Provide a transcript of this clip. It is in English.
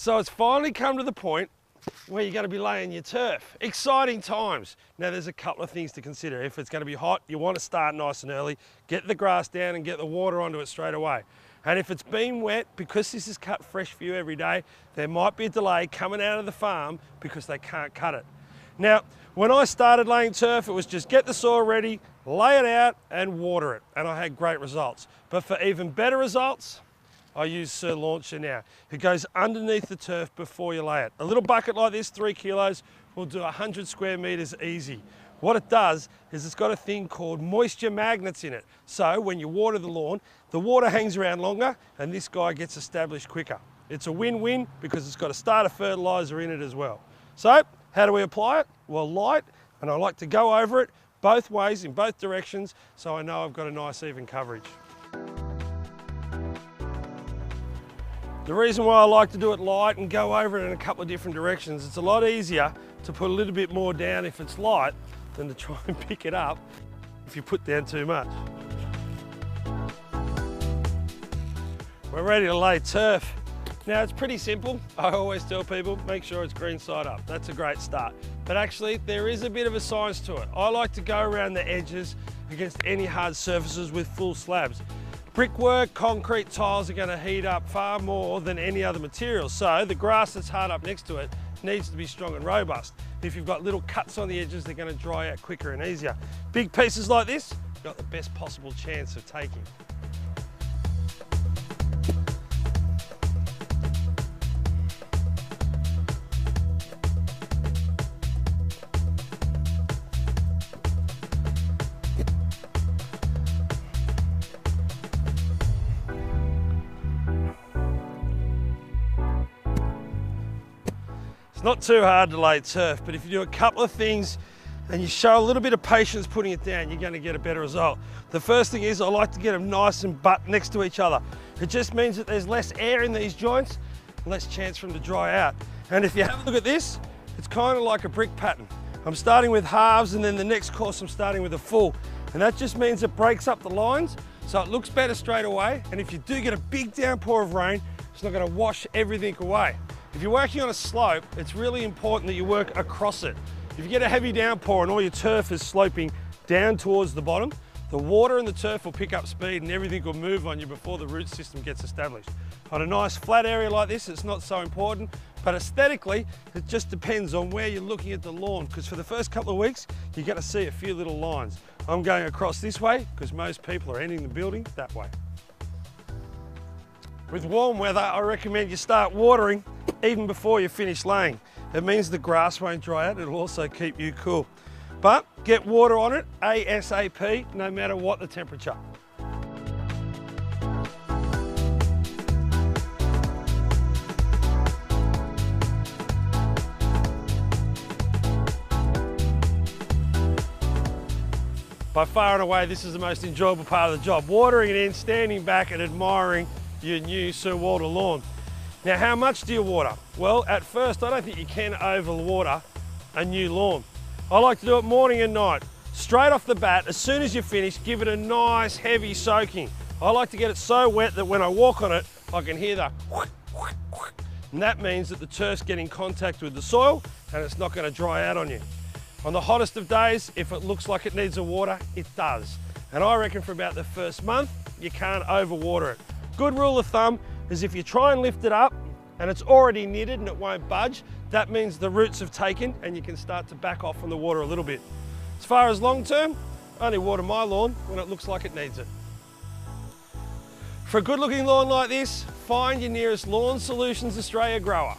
So it's finally come to the point where you're going to be laying your turf. Exciting times. Now there's a couple of things to consider. If it's going to be hot, you want to start nice and early, get the grass down and get the water onto it straight away. And if it's been wet, because this is cut fresh for you every day, there might be a delay coming out of the farm because they can't cut it. Now, when I started laying turf, it was just get the soil ready, lay it out and water it. And I had great results. But for even better results, I use Sir Launcher now. It goes underneath the turf before you lay it. A little bucket like this, 3 kilos, will do 100 square meters easy. What it does is it's got a thing called moisture magnets in it. So when you water the lawn, the water hangs around longer and this guy gets established quicker. It's a win-win because it's got a starter fertilizer in it as well. So how do we apply it? Well, light, and I like to go over it both ways in both directions so I know I've got a nice even coverage. The reason why I like to do it light and go over it in a couple of different directions, it's a lot easier to put a little bit more down if it's light than to try and pick it up if you put down too much. We're ready to lay turf. Now it's pretty simple. I always tell people, make sure it's green side up. That's a great start. But actually there is a bit of a science to it. I like to go around the edges against any hard surfaces with full slabs. Brickwork, concrete tiles are going to heat up far more than any other material. So the grass that's hard up next to it needs to be strong and robust. If you've got little cuts on the edges, they're going to dry out quicker and easier. Big pieces like this, you've got the best possible chance of taking. It's not too hard to lay turf, but if you do a couple of things and you show a little bit of patience putting it down, you're going to get a better result. The first thing is I like to get them nice and butt next to each other. It just means that there's less air in these joints, less chance for them to dry out. And if you have a look at this, it's kind of like a brick pattern. I'm starting with halves and then the next course I'm starting with a full. And that just means it breaks up the lines, so it looks better straight away. And if you do get a big downpour of rain, it's not going to wash everything away. If you're working on a slope, it's really important that you work across it. If you get a heavy downpour and all your turf is sloping down towards the bottom, the water and the turf will pick up speed and everything will move on you before the root system gets established. On a nice flat area like this, it's not so important, but aesthetically, it just depends on where you're looking at the lawn, because for the first couple of weeks, you're going to see a few little lines. I'm going across this way because most people are entering the building that way. With warm weather, I recommend you start watering even before you finish laying. It means the grass won't dry out, it'll also keep you cool. But get water on it ASAP, no matter what the temperature. By far and away, this is the most enjoyable part of the job. Watering it in, standing back and admiring your new Sir Walter lawn. Now, how much do you water? Well, at first, I don't think you can overwater a new lawn. I like to do it morning and night. Straight off the bat, as soon as you finish, give it a nice heavy soaking. I like to get it so wet that when I walk on it, I can hear the whoosh, whoosh, whoosh. And that means that the turf's getting contact with the soil and it's not going to dry out on you. On the hottest of days, if it looks like it needs a water, it does. And I reckon for about the first month, you can't overwater it. Good rule of thumb is if you try and lift it up and it's already knitted and it won't budge, that means the roots have taken and you can start to back off from the water a little bit. As far as long term, I only water my lawn when it looks like it needs it. For a good looking lawn like this, find your nearest Lawn Solutions Australia grower.